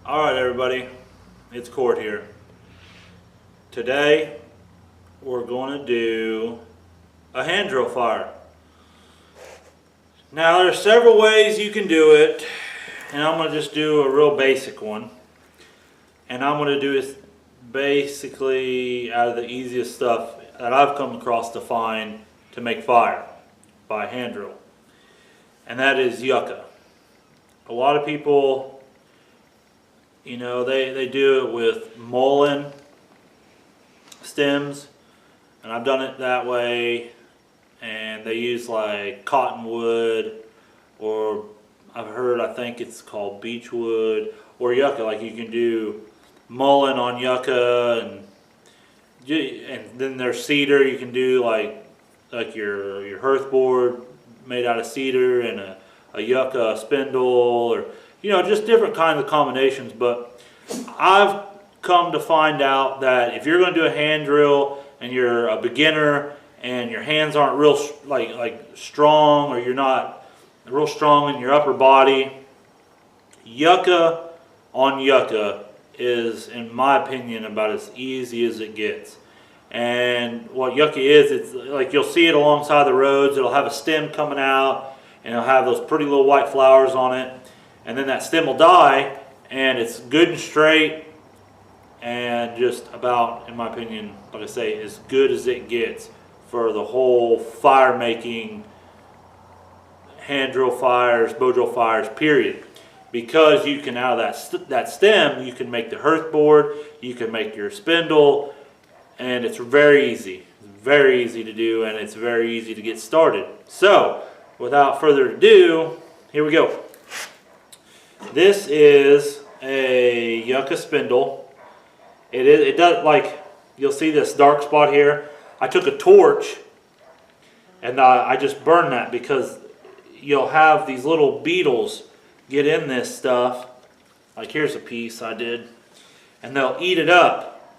Alright everybody, it's Cord here. Today we're going to do a hand drill fire. Now there are several ways you can do it, and I'm going to just do a real basic one. And I'm going to do it basically out of the easiest stuff that I've come across to find to make fire by hand drill. And that is yucca. A lot of people, you know, they do it with mullein stems, and I've done it that way, and they use like cottonwood, or I've heard, I think it's called beechwood, or yucca. Like you can do mullein on yucca, and then there's cedar. You can do like your hearth board made out of cedar and a yucca spindle, or you know, just different kinds of combinations. But I've come to find out that if you're going to do a hand drill and you're a beginner and your hands aren't real like strong, or you're not real strong in your upper body, yucca on yucca is, in my opinion, about as easy as it gets. And what yucca is, it's like you'll see it alongside the roads. It'll have a stem coming out, and it'll have those pretty little white flowers on it. And then that stem will die, and it's good and straight, and just about, in my opinion, like I say, as good as it gets for the whole fire making, hand drill fires, bow drill fires, period. Because you can, out of that stem, you can make the hearth board, you can make your spindle, and it's very easy. It's very easy to do, and it's very easy to get started. So, without further ado, here we go. This is a yucca spindle. It does, like, you'll see this dark spot here. I took a torch and I just burned that, because you'll have these little beetles get in this stuff. Like here's a piece I did, and they'll eat it up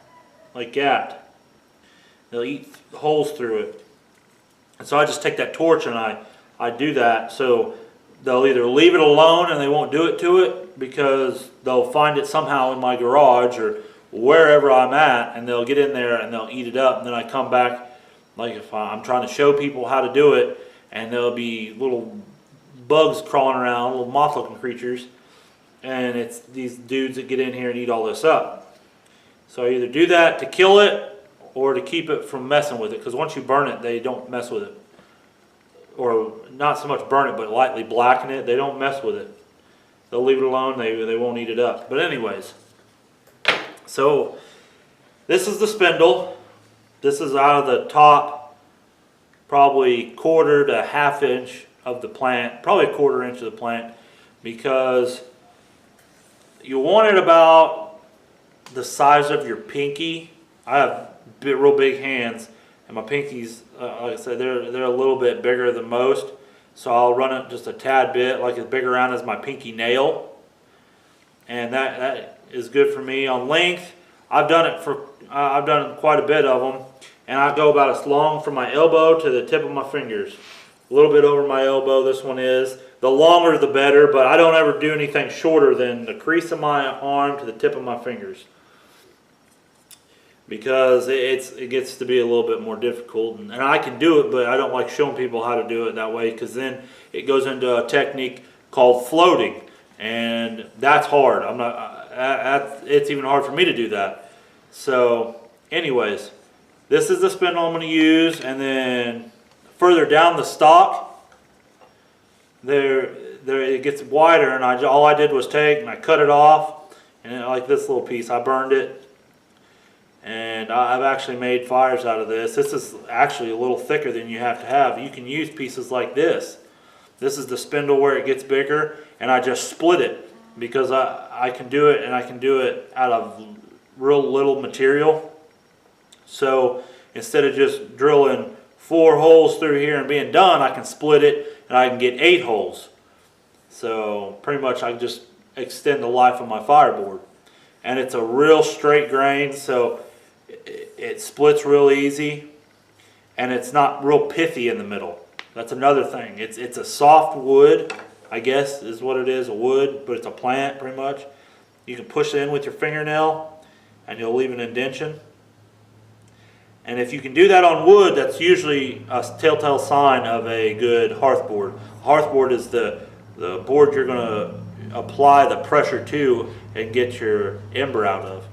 like that. They'll eat holes through it. And so I just take that torch and I do that. So they'll either leave it alone and they won't do it to it, because they'll find it somehow in my garage or wherever I'm at, and they'll get in there and they'll eat it up. And then I come back, like if I'm trying to show people how to do it, and there'll be little bugs crawling around, little moth-looking creatures, and it's these dudes that get in here and eat all this up. So I either do that to kill it or to keep it from messing with it, because once you burn it, they don't mess with it. Or not so much burn it, but lightly blacken it. They don't mess with it. They'll leave it alone. They won't eat it up. But anyways, so this is the spindle. This is out of the top, probably quarter to half inch of the plant, probably a quarter inch of the plant, because you want it about the size of your pinky. I have real big hands, and my pinkies, like I said, they're a little bit bigger than most, so I'll run it just a tad bit, like as big around as my pinky nail, and that is good for me on length. I've done quite a bit of them, and I go about as long from my elbow to the tip of my fingers, a little bit over my elbow. This one is. The longer the better, but I don't ever do anything shorter than the crease of my arm to the tip of my fingers, because it gets to be a little bit more difficult, and I can do it, but I don't like showing people how to do it that way, because then it goes into a technique called floating, and that's hard. It's even hard for me to do that. So anyways, this is the spindle I'm going to use, and then further down the stalk there it gets wider, and all I did was take and I cut it off, and like this little piece, I burned it. And I've actually made fires out of this. This is actually a little thicker than you have to have. You can use pieces like this. This is the spindle where it gets bigger, and I just split it, because I can do it, and I can do it out of real little material. So instead of just drilling 4 holes through here and being done, I can split it and I can get 8 holes. So pretty much I just extend the life of my fireboard. And it's a real straight grain, so it splits real easy, and it's not real pithy in the middle. That's another thing. It's a soft wood, I guess is what it is, a wood, but it's a plant pretty much. You can push it in with your fingernail and you'll leave an indentation. And if you can do that on wood, that's usually a telltale sign of a good hearthboard. Hearthboard is the board you're going to apply the pressure to and get your ember out of.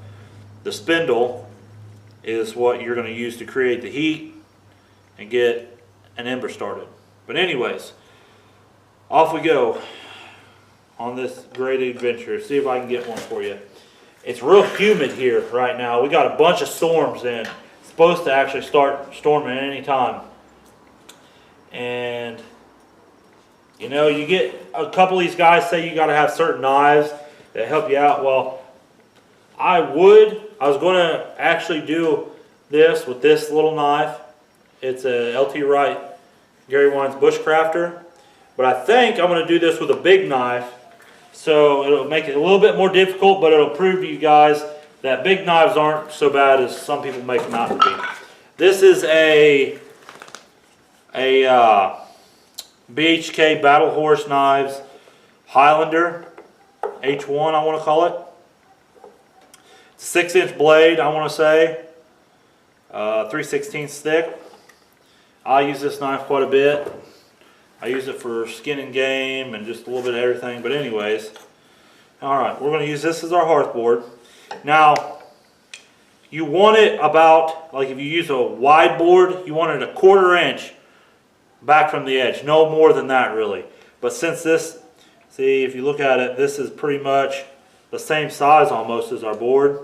The spindle is what you're going to use to create the heat and get an ember started. But anyways, off we go on this great adventure. See if I can get one for you. It's real humid here right now. We got a bunch of storms in. It's supposed to actually start storming at any time. And you know, you get a couple of these guys say you got to have certain knives that help you out. Well, I was going to actually do this with this little knife. It's a LT Wright Gary Wines Bushcrafter. But I think I'm going to do this with a big knife. So it'll make it a little bit more difficult, but it'll prove to you guys that big knives aren't so bad as some people make them out to be. This is a BHK Battle Horse Knives Highlander H1, I want to call it. It's a 6-inch blade, I want to say. 3/16 thick. I use this knife quite a bit. I use it for skin and game and just a little bit of everything. But anyways, alright, we're going to use this as our hearthboard. Now, you want it about, like if you use a wide board, you want it 1/4 inch back from the edge. No more than that really. But since this, see if you look at it, this is pretty much the same size almost as our board.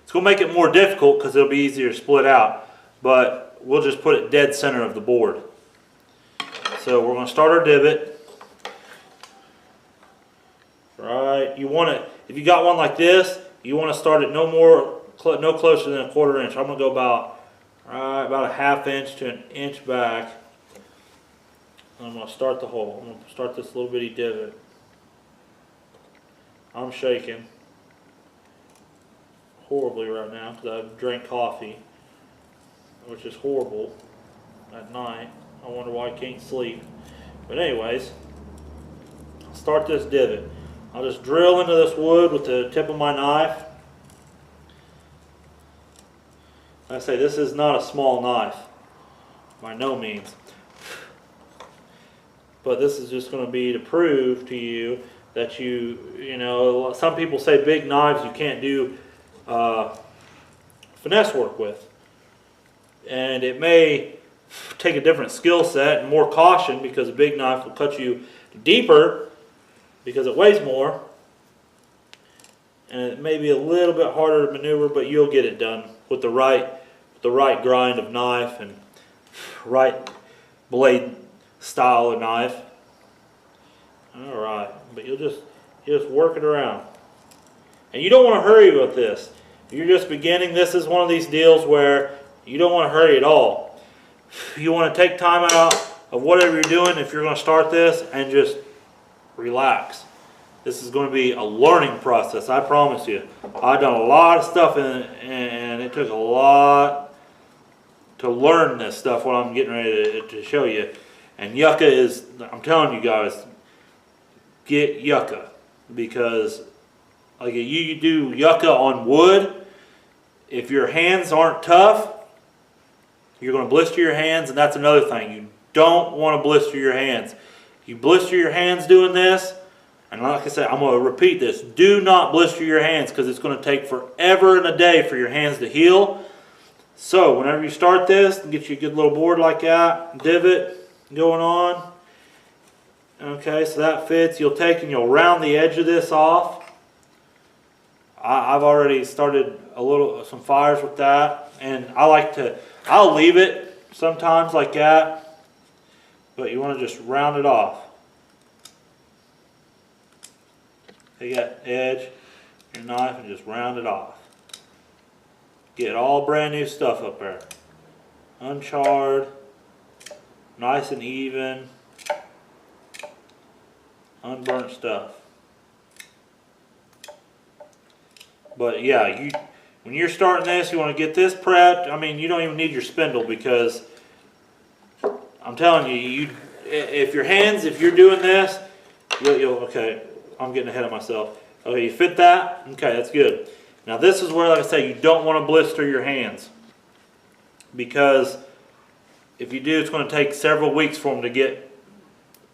It's going to make it more difficult because it'll be easier to split out. But we'll just put it dead center of the board. So we're going to start our divot. Right, you want it, if you got one like this, you want to start it no closer than 1/4 inch. I'm going to go about a 1/2 inch to 1 inch back. And I'm going to start the hole. I'm going to start this little bitty divot. I'm shaking horribly right now because I drank coffee, which is horrible at night. I wonder why I can't sleep. But anyways, I'll start this divot. I'll just drill into this wood with the tip of my knife. Like I say, this is not a small knife, by no means. But this is just going to be to prove to you that you know, some people say big knives you can't do finesse work with. And it may take a different skill set and more caution because a big knife will cut you deeper because it weighs more. And it may be a little bit harder to maneuver, but you'll get it done with the right grind of knife and right blade style of knife. Alright, but you'll just work it around. And you don't want to hurry with this. If you're just beginning, this is one of these deals where you don't want to hurry at all. You want to take time out of whatever you're doing if you're going to start this and just relax. This is going to be a learning process, I promise you. I've done a lot of stuff and it took a lot to learn this stuff, what I'm getting ready to show you. And yucca is, I'm telling you guys, get yucca. Because like you do yucca on wood, if your hands aren't tough, you're going to blister your hands, and that's another thing. You don't want to blister your hands. You blister your hands doing this, and like I said, I'm going to repeat this. Do not blister your hands because it's going to take forever and a day for your hands to heal. So whenever you start this, get you a good little board like that, divot going on. Okay, so that fits. You'll take and you'll round the edge of this off. I've already started some fires with that, and I'll leave it sometimes like that, but you want to just round it off. Take that edge, your knife, and just round it off. Get all brand new stuff up there. Uncharred, nice and even, unburnt stuff. But yeah, when you're starting this, you want to get this prepped. I mean, you don't even need your spindle because I'm telling if you're doing this, okay, I'm getting ahead of myself. Okay, you fit that? Okay, that's good. Now this is where, like I say, you don't want to blister your hands, because if you do, it's going to take several weeks for them to get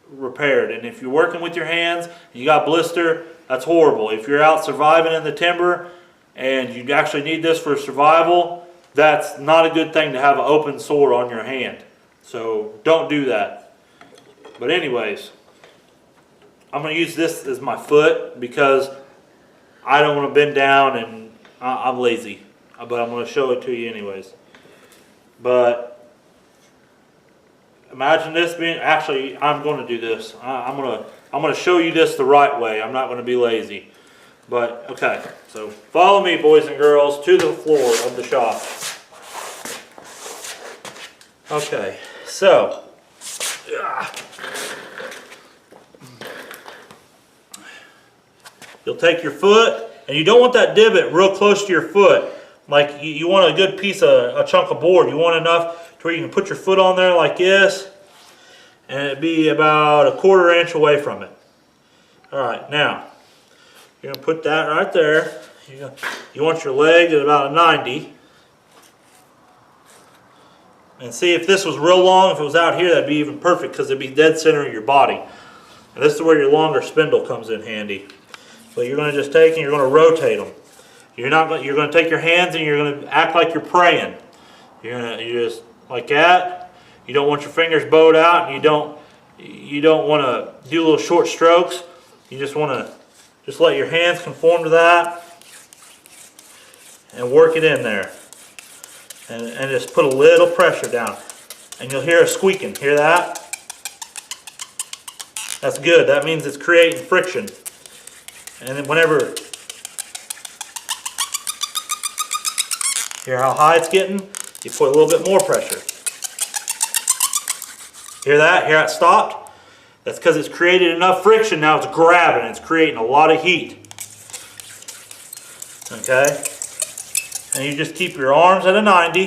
repaired. And if you're working with your hands and you got blister, that's horrible. If you're out surviving in the timber and you actually need this for survival, that's not a good thing to have an open sore on your hand. So don't do that. But anyways, I'm going to use this as my foot because I don't want to bend down, and I'm lazy. But I'm going to show it to you anyways. But imagine this being, actually I'm going to do this. I'm going to show you this the right way. I'm not going to be lazy. But okay, so follow me, boys and girls, to the floor of the shop. Okay, so you'll take your foot, and you don't want that divot real close to your foot. Like you want a good piece of, a chunk of board. You want enough to where you can put your foot on there like this, and it'd be about a 1/4 inch away from it. All right, now you're gonna put that right there. You want your leg at about a 90. And see, if this was real long, if it was out here, that'd be even perfect because it'd be dead center of your body. And this is where your longer spindle comes in handy. So you're going to just take and you're going to rotate them. You're going to take your hands and you're going to act like you're praying. You just like that. You don't want your fingers bowed out, and you don't want to do little short strokes. You just want to just let your hands conform to that and work it in there. And just put a little pressure down. And you'll hear a squeaking. Hear that? That's good. That means it's creating friction. And then whenever, hear how high it's getting? You put a little bit more pressure. Hear that? Hear it stopped? That's because it's created enough friction. Now it's grabbing. It's creating a lot of heat. Okay? And you just keep your arms at a 90.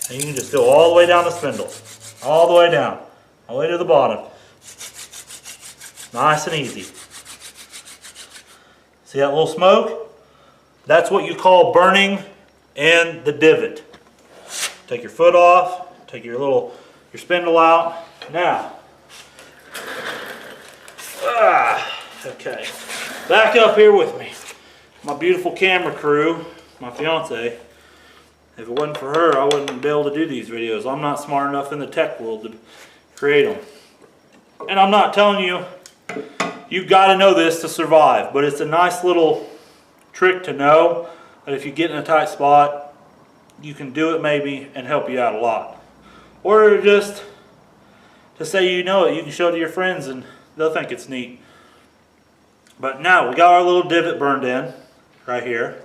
And you can just go all the way down the spindle. All the way down. All the way to the bottom. Nice and easy. See that little smoke? That's what you call burning in the divot. Take your foot off. Take your spindle out. Now. Okay. Back up here with me. My beautiful camera crew. My fiance. If it wasn't for her, I wouldn't be able to do these videos. I'm not smart enough in the tech world to create them. And I'm not telling you, you've got to know this to survive, but it's a nice little trick to know that if you get in a tight spot, you can do it maybe and help you out a lot. Or just to say you know it, you can show it to your friends and they'll think it's neat. But now we got our little divot burned in right here.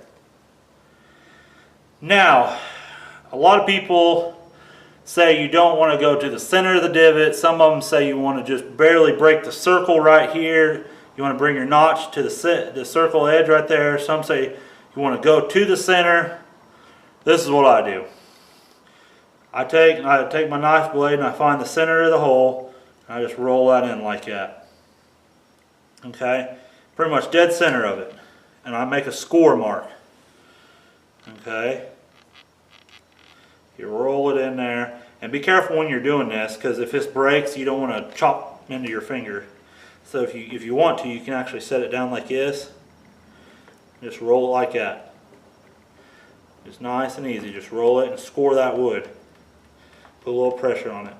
Now, a lot of people say you don't want to go to the center of the divot. Some of them say you want to just barely break the circle right here. You want to bring your notch to the circle edge right there. Some say you want to go to the center. This is what I do. I take my knife blade and I find the center of the hole. And I just roll that in like that. Okay? Pretty much dead center of it. And I make a score mark. Okay? You roll it in there. And be careful when you're doing this, because if this breaks, you don't want to chop into your finger. So if you want to, you can actually set it down like this. Just roll it like that. Just nice and easy. Just roll it and score that wood. Put a little pressure on it.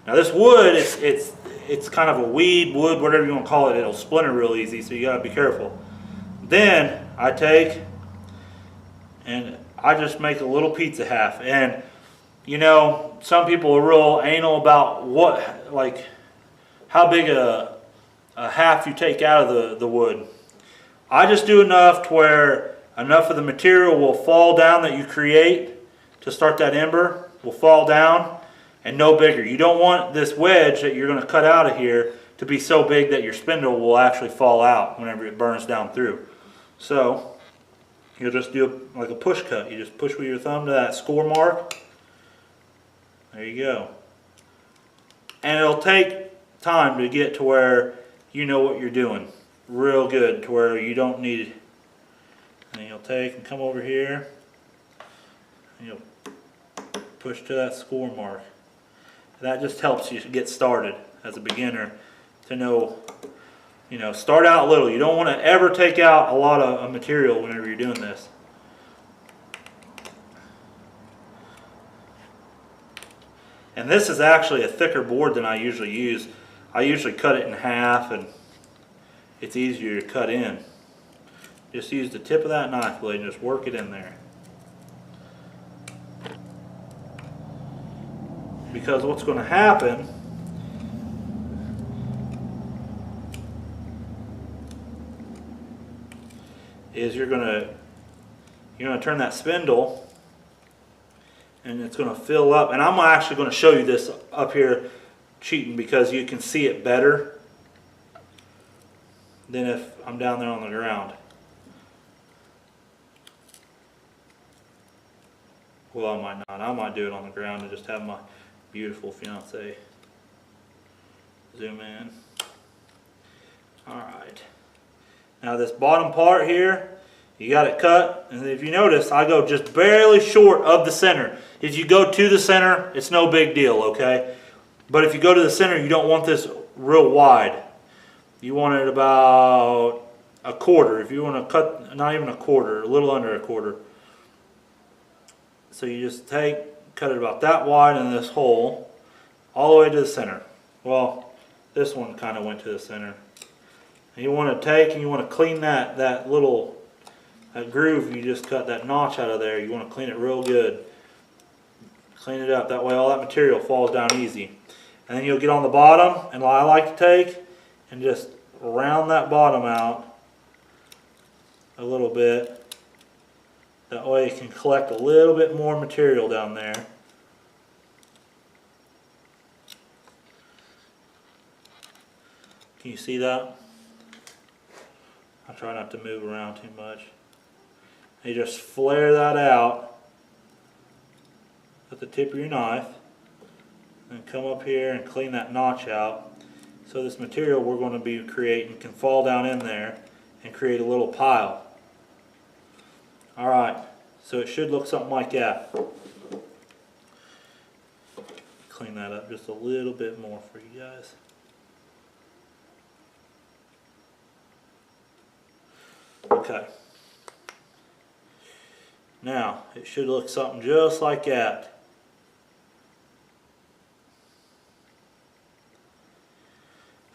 Now this wood, it's kind of a weed, wood, whatever you want to call it. It'll splinter real easy, so you got to be careful. Then I take and I just make a little pizza half. And you know, some people are real anal about how big a half you take out of the wood. I just do enough to where enough of the material will fall down that you create to start that ember will fall down, and no bigger. You don't want this wedge that you're going to cut out of here to be so big that your spindle will actually fall out whenever it burns down through. So you'll just do like a push cut. You just push with your thumb to that score mark. There you go. And it'll take time to get to where you know what you're doing. real good to where you don't need it. And you'll take and come over here and you'll push to that score mark. That just helps you get started as a beginner to know, start out little. You don't want to ever take out a lot of material whenever you're doing this. And this is actually a thicker board than I usually use. I usually cut it in half and it's easier to cut in. Just use the tip of that knife blade and just work it in there. Because what's going to happen is you're going to turn that spindle and it's going to fill up. And I'm actually going to show you this up here cheating because you can see it better than if I'm down there on the ground. Well, I might not. I might do it on the ground and just have my beautiful fiance zoom in. Alright. Now this bottom part here, you got it cut, and if you notice, I go just barely short of the center. If you go to the center, it's no big deal, okay? But if you go to the center, you don't want this real wide. You want it about a quarter. If you want to cut, not even a quarter, a little under a quarter. So you just cut it about that wide in this hole, all the way to the center. Well, this one kind of went to the center. And you want to take and you want to clean that little groove you just cut, that notch out of there. You want to clean it real good. Clean it up. That way all that material falls down easy. And then you'll get on the bottom, and I like to take and just round that bottom out a little bit. That way you can collect a little bit more material down there. Can you see that? I try not to move around too much. You just flare that out with the tip of your knife and come up here and clean that notch out. So this material we're going to be creating can fall down in there and create a little pile. Alright, so it should look something like that. Clean that up just a little bit more for you guys. Okay. Now, it should look something just like that.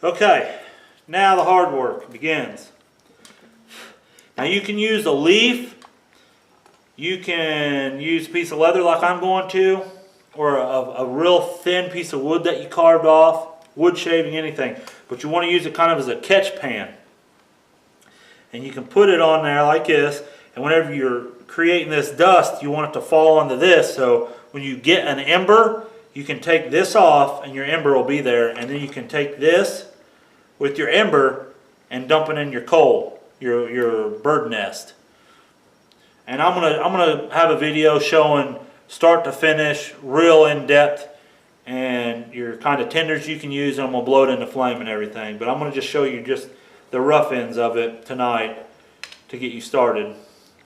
Okay, now the hard work begins. Now you can use a leaf, you can use a piece of leather like I'm going to, or a real thin piece of wood that you carved off, wood shaving, anything. But you want to use it kind of as a catch pan. And you can put it on there like this, and whenever you're creating this dust, you want it to fall onto this, so when you get an ember, you can take this off and your ember will be there, and then you can take this with your ember and dump it in your coal, your bird nest. And I'm gonna have a video showing start to finish, real in depth, and your kind of tenders you can use, and I'm gonna blow it into flame and everything. But I'm gonna just show you just the rough ends of it tonight to get you started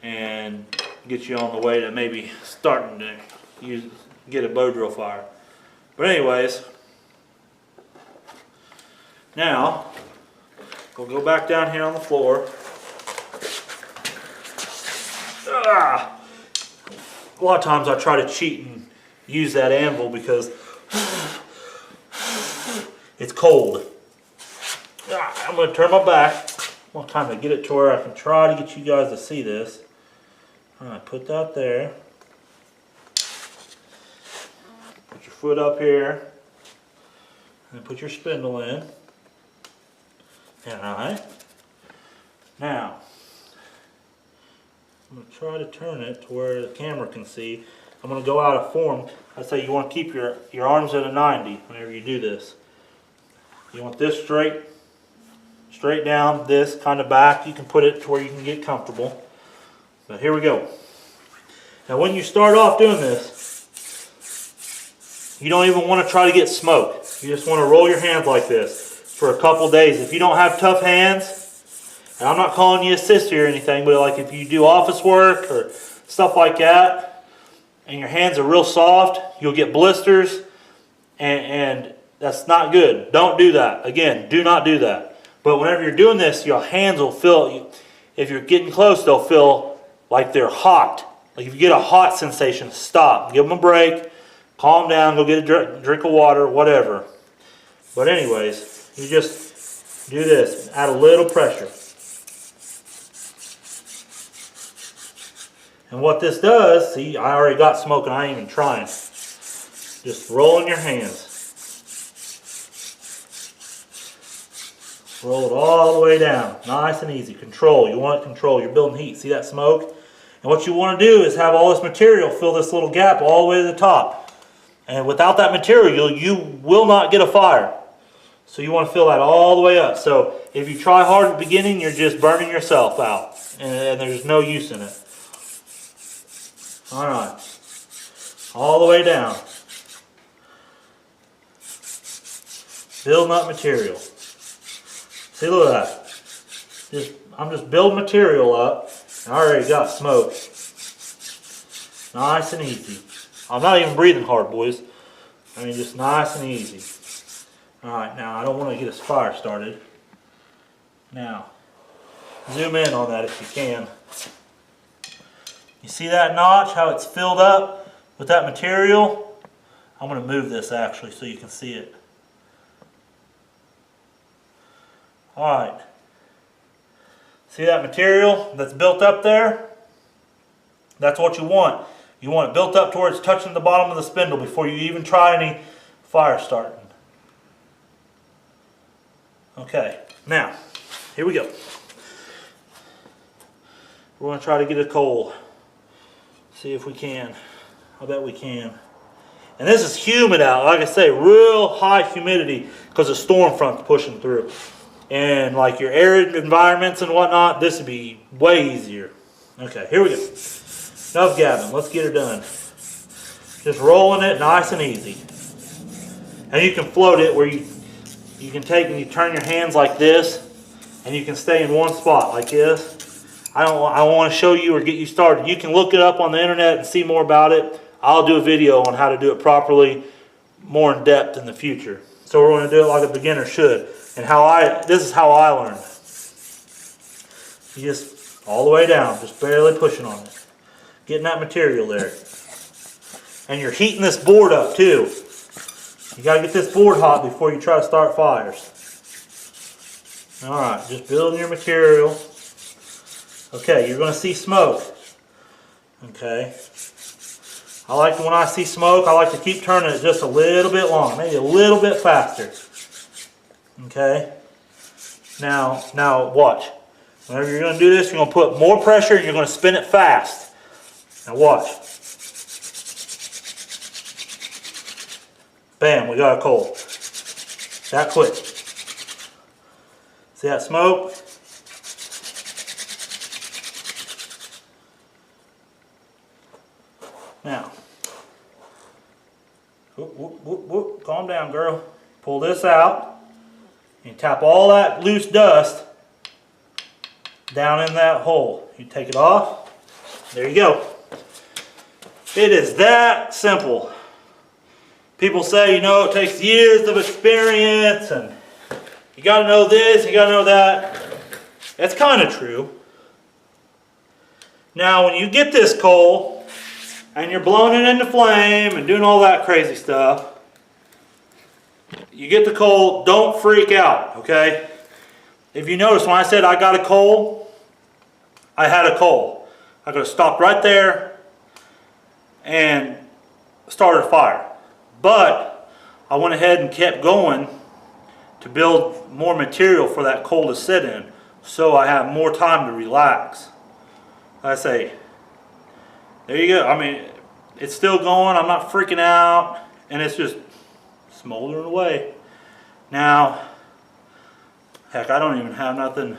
and get you on the way to maybe starting to get a bow drill fire. But anyways, now we'll go back down here on the floor. A lot of times I try to cheat and use that anvil because it's cold. I'm going to turn my back. I'm going to kind of get it to where I can try to get you guys to see this. Alright, put that there. Put your foot up here. And put your spindle in. Alright. Now, I'm going to try to turn it to where the camera can see. I'm going to go out of form. I say you want to keep your arms at a 90 whenever you do this. You want this straight down, this kind of back. You can put it to where you can get comfortable. But here we go. Now when you start off doing this, you don't even want to try to get smoke. You just want to roll your hands like this for a couple days. If you don't have tough hands, And I'm not calling you a sissy or anything, but like if you do office work or stuff like that, and your hands are real soft, you'll get blisters, and that's not good. Don't do that. Again, do not do that. But whenever you're doing this, your hands will feel, if you're getting close, they'll feel like they're hot. Like if you get a hot sensation, stop. Give them a break. Calm down. Go get a drink of water, whatever. But anyways, you just do this. Add a little pressure. And what this does, see, I already got smoke and I ain't even trying. Just roll in your hands. Roll it all the way down. Nice and easy. Control. You want it control. You're building heat. See that smoke? And what you want to do is have all this material fill this little gap all the way to the top. And without that material, you will not get a fire. So you want to fill that all the way up. So if you try hard at the beginning, you're just burning yourself out. And there's no use in it. Alright. All the way down. Building up material. See, look at that. I'm just building material up. I already got smoke. Nice and easy. I'm not even breathing hard, boys. I mean, just nice and easy. Alright, now I don't want to get this fire started. Now, zoom in on that if you can. You see that notch, how it's filled up with that material? I'm going to move this actually so you can see it. Alright. See that material that's built up there? That's what you want. You want it built up to where it's touching the bottom of the spindle before you even try any fire starting. Okay, now, here we go. We're going to try to get a coal. See if we can. I bet we can. And this is humid out. Like I say, real high humidity because the storm front's pushing through. And like your arid environments and whatnot, this would be way easier. Okay, here we go. Enough gabbing. Let's get her done. Just rolling it nice and easy. And you can float it where you can take and you turn your hands like this, and you can stay in one spot like this. I want to show you or get you started. You can look it up on the internet and see more about it. I'll do a video on how to do it properly, more in depth in the future. So we're going to do it like a beginner should. And this is how I learned. You just all the way down, just barely pushing on it. Getting that material there. And you're heating this board up too. You got to get this board hot before you try to start fires. Alright, just building your material. Okay, you're going to see smoke. Okay. When I see smoke, I like to keep turning it just a little bit long, maybe a little bit faster. Okay. Now watch. Whenever you're going to do this, you're going to put more pressure and you're going to spin it fast. Now watch. Bam, we got a coal. That quick. See that smoke? Now, whoop, whoop, whoop, whoop. Calm down, girl. Pull this out and tap all that loose dust down in that hole. You take it off. There you go. It is that simple. People say, it takes years of experience and you got to know this, you got to know that. That's kind of true. Now, when you get this coal, and you're blowing it into flame and doing all that crazy stuff, you get the coal, don't freak out, okay? If you notice, when I said I got a coal, I had a coal. I could have stopped right there and started a fire. But I went ahead and kept going to build more material for that coal to sit in, so I have more time to relax. I say, there you go. I mean, it's still going. I'm not freaking out. And it's just smoldering away. Now, heck, I don't even have nothing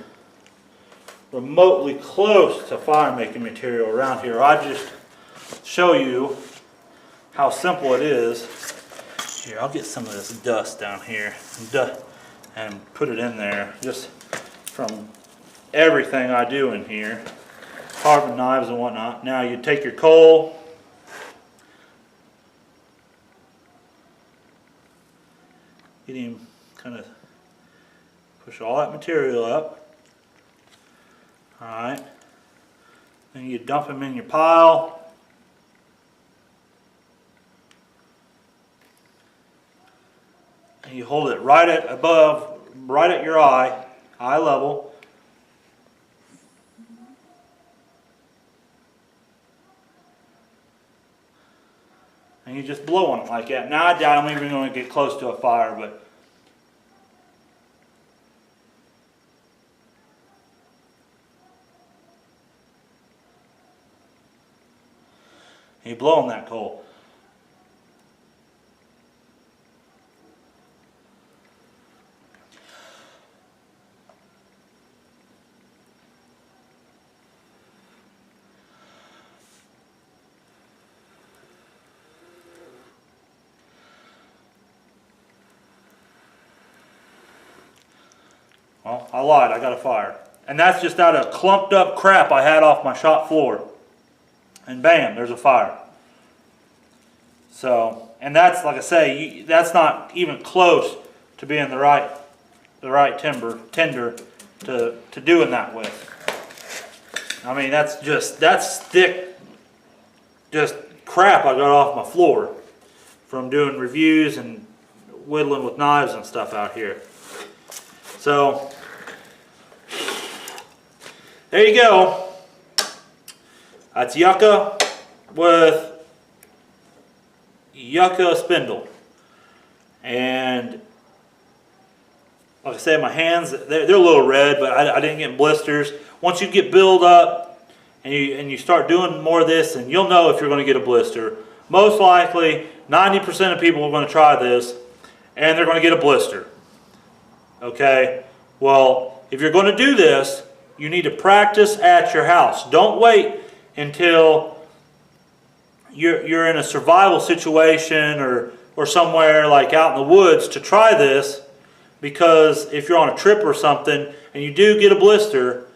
remotely close to fire making material around here. I just show you how simple it is. Here, I'll get some of this dust down here and put it in there just from everything I do in here, carving knives and whatnot. Now you take your coal, get him kind of push all that material up. Alright, then you dump him in your pile. And you hold it right at your eye level. And you just blow on it like that. Now I doubt I'm even going to get close to a fire, but you blow on that coal. Well, I lied, I got a fire. And that's just out of clumped up crap I had off my shop floor. And bam, there's a fire. So, and that's, like I say, that's not even close to being the right tender to doing that with. I mean, that's thick, just crap I got off my floor from doing reviews and whittling with knives and stuff out here. So, there you go. That's yucca with yucca spindle. And like I said, my hands, they're a little red, but I didn't get blisters. Once you get built up and you start doing more of this, and you'll know if you're going to get a blister. Most likely, 90% of people are going to try this, and they're going to get a blister. Okay? Well, if you're going to do this, you need to practice at your house. Don't wait until you're in a survival situation or somewhere like out in the woods to try this, because if you're on a trip or something and you do get a blister,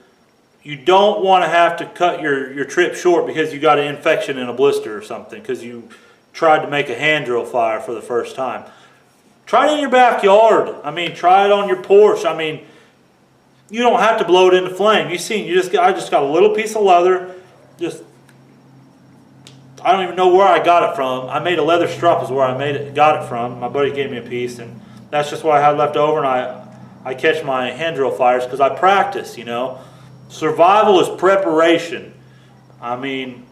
you don't want to have to cut your trip short because you got an infection in a blister or something because you tried to make a hand drill fire for the first time. Try it in your backyard. I mean, try it on your porch. I mean, you don't have to blow it into flame. I just got a little piece of leather. I don't even know where I got it from. I made a leather strap is where I got it from. My buddy gave me a piece, and that's just what I had left over, and I catch my hand drill fires because I practice, you know. Survival is preparation. I mean,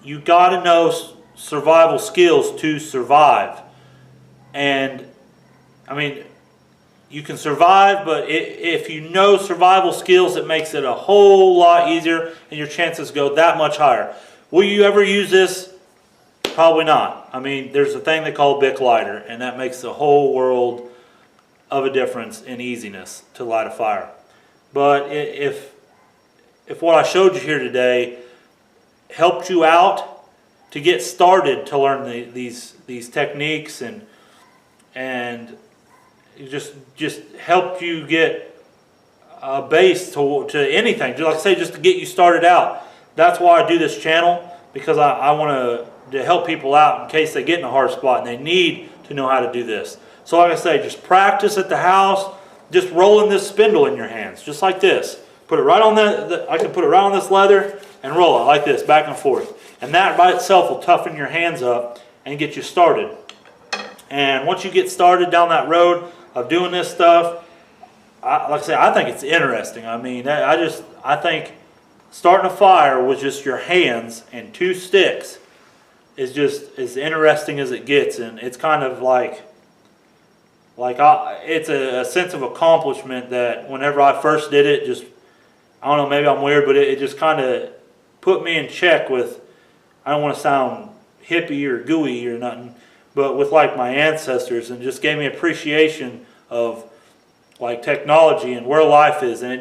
you got to know survival skills to survive. And, I mean, you can survive, but if you know survival skills, it makes it a whole lot easier, and your chances go that much higher. Will you ever use this? Probably not. I mean, there's a thing they call a Bic lighter, and that makes the whole world of a difference in easiness to light a fire. But if what I showed you here today helped you out to get started to learn these techniques and just helped you get a base to anything, like I say, just to get you started out. That's why I do this channel, because I want to help people out in case they get in a hard spot and they need to know how to do this. So like I say, just practice at the house, just rolling this spindle in your hands, just like this. Put it right on I can put it right on this leather and roll it like this, back and forth. And that by itself will toughen your hands up and get you started. And once you get started down that road of doing this stuff, like I say, I think it's interesting. I mean, I think starting a fire with just your hands and 2 sticks is just as interesting as it gets, and it's kind of it's a sense of accomplishment that whenever I first did it, just, I don't know, maybe I'm weird, but it just kind of put me in check with, I don't want to sound hippie or gooey or nothing, but with like my ancestors, and just gave me appreciation of like technology and where life is, and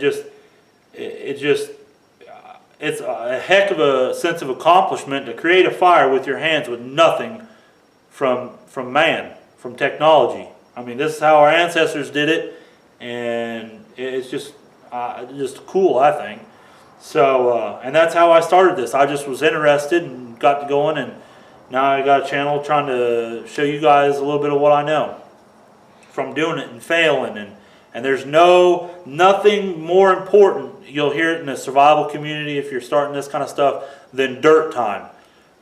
it's a heck of a sense of accomplishment to create a fire with your hands with nothing from man, from technology. I mean, this is how our ancestors did it, and it's just, just cool, I think. So, and that's how I started this. I just was interested and got to going, and now I got a channel trying to show you guys a little bit of what I know from doing it and failing. And there's nothing more important, you'll hear it in the survival community if you're starting this kind of stuff, than dirt time.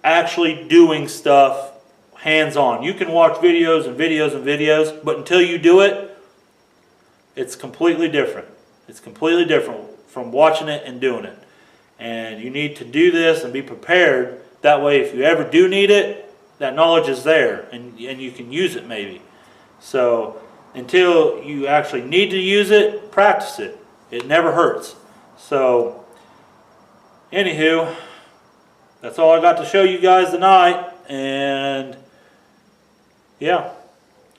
Actually doing stuff hands-on. You can watch videos and videos and videos, but until you do it, it's completely different. It's completely different from watching it and doing it. And you need to do this and be prepared. That way, if you ever do need it, that knowledge is there, and you can use it maybe. So until you actually need to use it, practice it. It never hurts. So anywho, that's all I got to show you guys tonight. And yeah,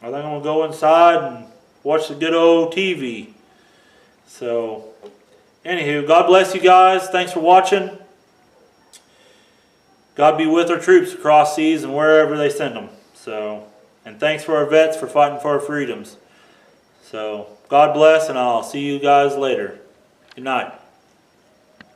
I think I'm going to go inside and watch the good old TV. So anywho, God bless you guys. Thanks for watching. God be with our troops across seas and wherever they send them. So, and thanks for our vets for fighting for our freedoms. So God bless, and I'll see you guys later. Good night.